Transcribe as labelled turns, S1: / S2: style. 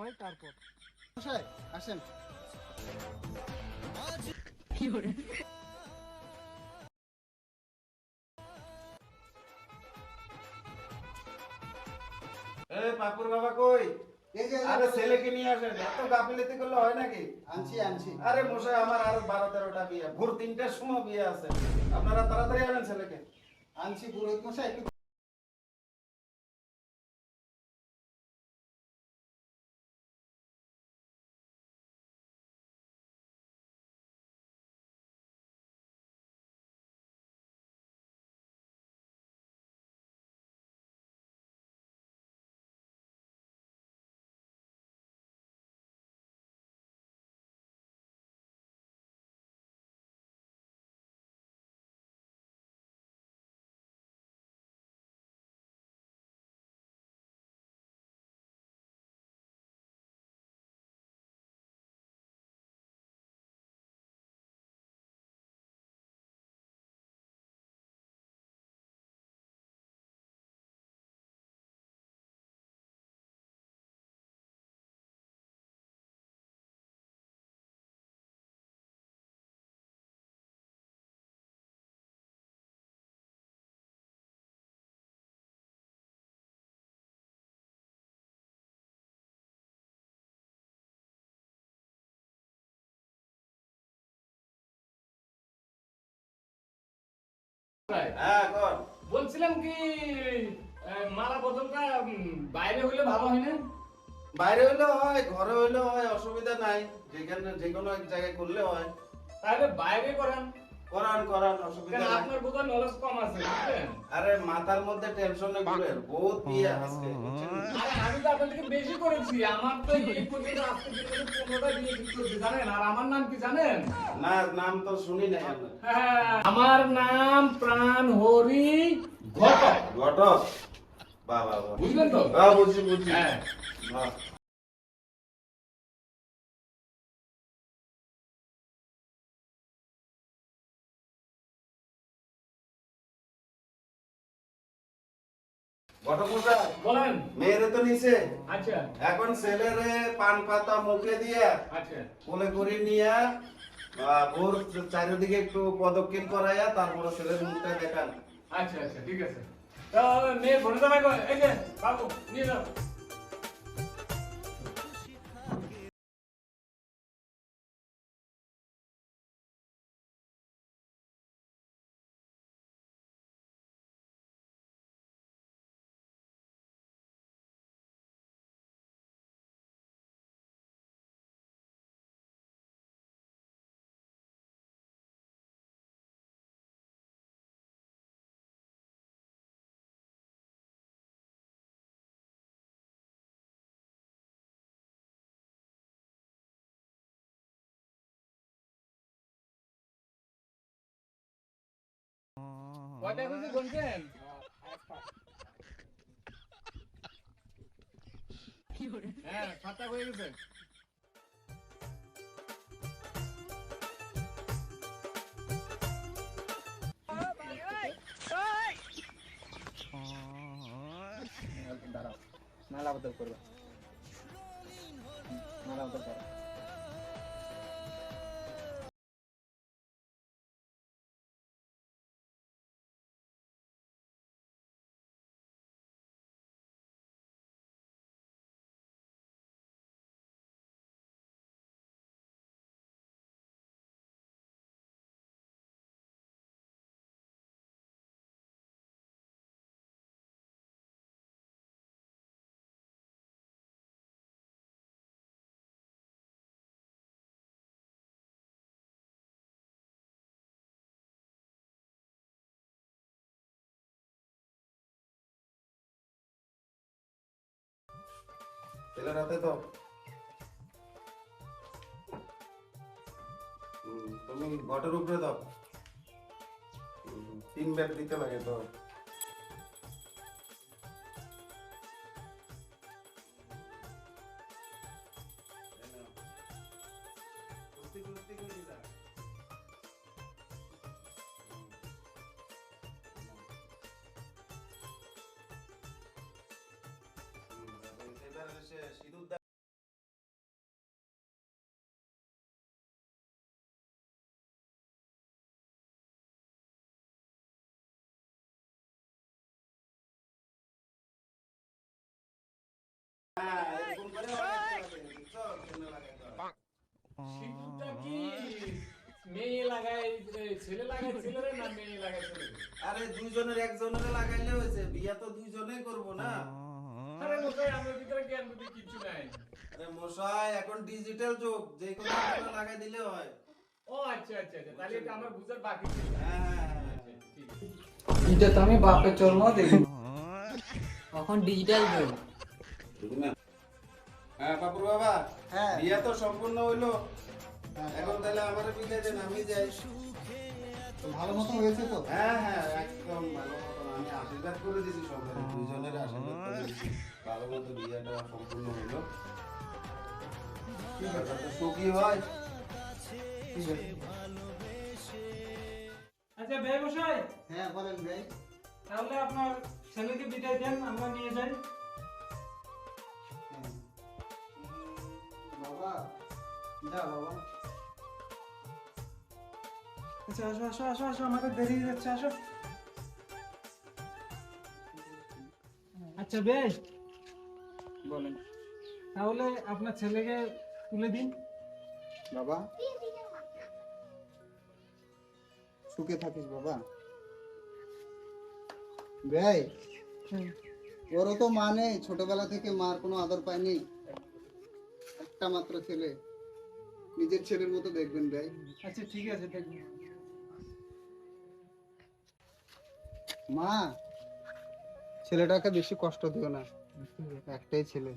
S1: হয় তারপর মশাই আসেন।
S2: এই পাপুর বাবা কই?
S1: এই যে
S2: আরে ছেলেকে নিয়ে আসেন, এত গাফিলতি করলে হয় নাকি?
S1: আনছি
S2: আরে মশাই আমার আরো 12-13টা বিয়ে, ভোর 3টার সময় বিয়ে আছে। আপনারা তাড়াতাড়ি আনেন ছেলেকে।
S1: আনছি পুরোহিত মশাই একটু
S2: হ্যাঁ কোন?
S3: বলছিলাম কি মালা বদলটা বাইরে হইলে ভালো হয় না?
S2: বাইরে হইলেও হয়, ঘরে হইলেও হয়, অসুবিধা নাই। যেখানে যে কোনো এক জায়গায় করলে হয়।
S3: তাহলে বাইরে করেন।
S2: করান করান, অসুবিধা
S3: কেন
S2: নাই।
S3: আপনার বোধহয় নলেজ কম আছে, বুঝলেন?
S2: আরে মাথার মধ্যে টেনশনে ঘুরে, বহুত বিয়ে আজকে, বুঝছেন?
S3: আরে আমি তো আপনার থেকে বেশি করেছি। আমার তো এই পর্যন্ত আজকে পর্যন্ত 15টা বিয়ে ঠিক করেছি, জানেন? আর আমার নাম কি জানেন?
S2: না, নাম তো শুনি নাই আমরা।
S3: হ্যাঁ, আমার নাম প্রাণ হরি ঘটক।
S2: ঘটক? বাহ বাহ বাহ।
S3: বুঝলেন তো?
S2: হ্যাঁ বুঝছি।
S3: হ্যাঁ।
S2: বাহ। ঘটক মশাই,
S3: বলেন।
S2: মেয়েরে তো নিছে,
S3: আচ্ছা
S2: এখন ছেলেরে পান পাতা মুখে দিয়া
S3: আচ্ছা
S2: কোলে করে নিয়া ভোর চারিদিকে একটু প্রদক্ষিণ করাইয়া তারপরে ছেলের মুখটা দেখান।
S3: আচ্ছা আচ্ছা ঠিক আছে। তো মেয়ে ফোনে যাবে কই? এই যে বাবু নিয়ে যাও। কয়টা হয়েছে গুনছেন? হ্যাঁ 7টা হয়ে গেছে।
S1: দাঁড়াও, মালা বদল করবে, মালা বদল করো।
S2: ছেলের হাতে তো তুমি ঘটের উপরে দাও। 3 ব্যাগ দিতে লাগে তো। এবার সিঁদুর
S3: সিঁদুরটা কি মেয়ে লাগায় ছেলে লাগায় ছেলেরে না মেয়ে লাগায় ছেলেরে?
S2: আরে দুইজনের একজনের লাগাইলে হয়েছে, বিয়া তো দুইজনেই করবো না।
S3: আরে মশাই আমার ভিতরে জ্ঞান বুদ্ধি কিচ্ছু নাই।
S2: আরে মশাই এখন ডিজিটাল যুগ, যে কোনো একটা লাগাই দিলে হয়।
S3: ও আচ্ছা আচ্ছা আচ্ছা, তাহলে এটা আমার বুঝার বাকি ছিল।
S2: হ্যাঁ
S3: এটা তো আমি বাপের চর্ম দেখি।
S4: এখন ডিজিটাল যুগ।
S2: হ্যাঁ বাপুর বাবা,
S1: হ্যাঁ।
S2: বিয়া তো সম্পূর্ণ হইলো,
S1: হ্যাঁ,
S2: এখন তাহলে আমারে বিদায় দেন, আমি যাই।
S1: তো ভালো মতো হয়েছে তো?
S2: হ্যাঁ হ্যাঁ একদম ভালো মতন আমি আশীর্বাদ করে দিছি সবাই, দুইজনের আশীর্বাদ করে দিছি, ভালো মতো বিয়াটা সম্পূর্ণ হইলো। যাতে সুখী হয়।
S1: ঠিক আছে।
S5: আচ্ছা ভাই মশাই,
S1: হ্যাঁ বলেন ভাই।
S5: তাহলে আপনার ছেলেকে বিদায় দেন, আমরা নিয়ে যাই।
S1: হ্যাঁ। বাবা, যা বাবা।
S5: আচ্ছা আসো আসো আসো আসো, আমাদের দেরি হয়ে যাচ্ছে, আসো। আচ্ছা বেশ,
S1: বলেন
S5: তাহলে আপনার ছেলেকে তুলে দিন।
S1: বাবা, সুখে থাকিস বাবা। ভাই, ওরও তো মা নেই, ছোটবেলা থেকে মার কোনো আদর পায়নি, একটা মাত্র ছেলে, নিজের ছেলের মতো দেখবেন ভাই।
S5: আচ্ছা ঠিক আছে, দেখুন।
S1: মা, ছেলেটাকে বেশি কষ্ট দিও না, একটাই ছেলে।